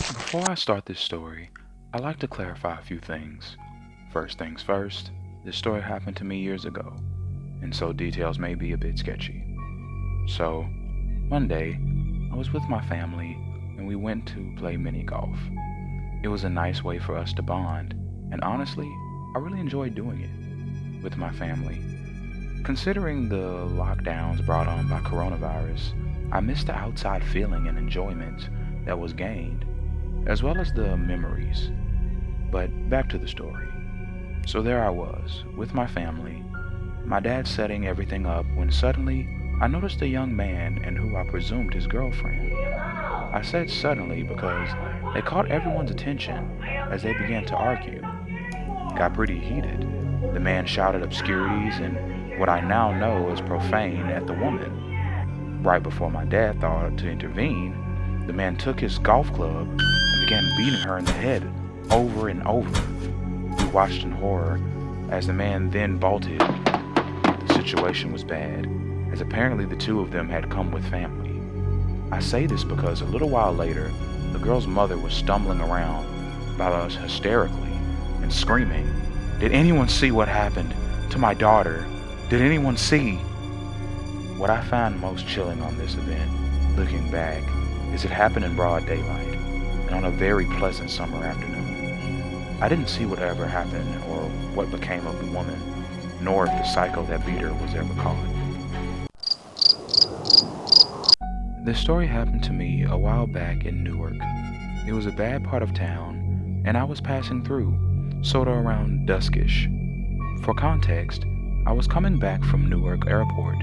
Before I start this story, I'd like to clarify a few things. First things first, this story happened to me years ago, and so details may be a bit sketchy. So, one day, I was with my family and we went to play mini golf. It was a nice way for us to bond, and honestly, I really enjoyed doing it with my family. Considering the lockdowns brought on by coronavirus, I missed the outside feeling and enjoyment that was gained, as well as the memories. But back to the story. So there I was, with my family, my dad setting everything up when suddenly I noticed a young man and who I presumed his girlfriend. I said suddenly because they caught everyone's attention as they began to argue. It got pretty heated. The man shouted obscurities and what I now know is profane at the woman. Right before my dad thought to intervene, the man took his golf club and began beating her in the head over and over. We watched in horror as the man then bolted. The situation was bad, as apparently the two of them had come with family. I say this because a little while later, the girl's mother was stumbling around about us hysterically and screaming, "Did anyone see what happened to my daughter? Did anyone see?" What I found most chilling on this event, looking back, is it happened in broad daylight and on a very pleasant summer afternoon. I didn't see whatever happened or what became of the woman, nor if the psycho that beat her was ever caught. This story happened to me a while back in Newark. It was a bad part of town, and I was passing through, sorta around duskish. For context, I was coming back from Newark Airport,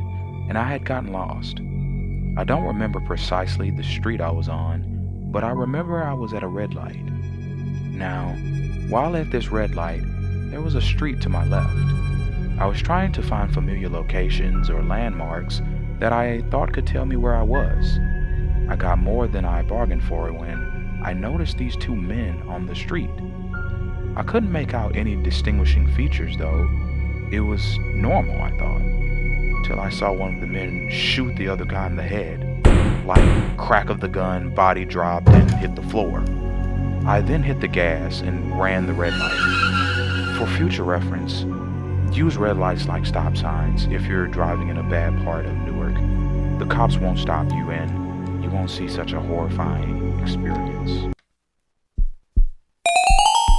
and I had gotten lost. I don't remember precisely the street I was on, but I remember I was at a red light. Now, while at this red light, there was a street to my left. I was trying to find familiar locations or landmarks that I thought could tell me where I was. I got more than I bargained for when I noticed these two men on the street. I couldn't make out any distinguishing features though. It was normal, I thought, till I saw one of the men shoot the other guy in the head. Like crack of the gun, body dropped and hit the floor. I then hit the gas and ran the red light. For future reference, use red lights like stop signs if you're driving in a bad part of Newark. The cops won't stop you and you won't see such a horrifying experience.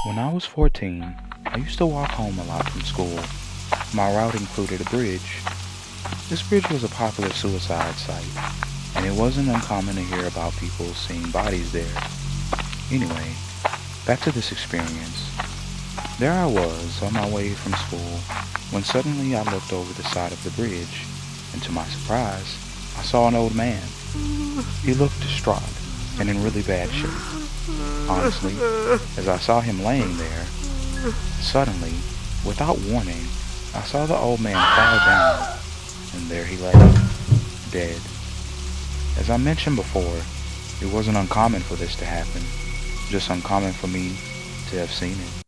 When I was 14, I used to walk home a lot from school. My route included a bridge. This bridge was a popular suicide site, and it wasn't uncommon to hear about people seeing bodies there. Anyway, back to this experience. There I was, on my way from school, when suddenly I looked over the side of the bridge, and to my surprise, I saw an old man. He looked distraught and in really bad shape. Honestly, as I saw him laying there, suddenly, without warning, I saw the old man fall down, and there he lay, dead. As I mentioned before, it wasn't uncommon for this to happen, just uncommon for me to have seen it.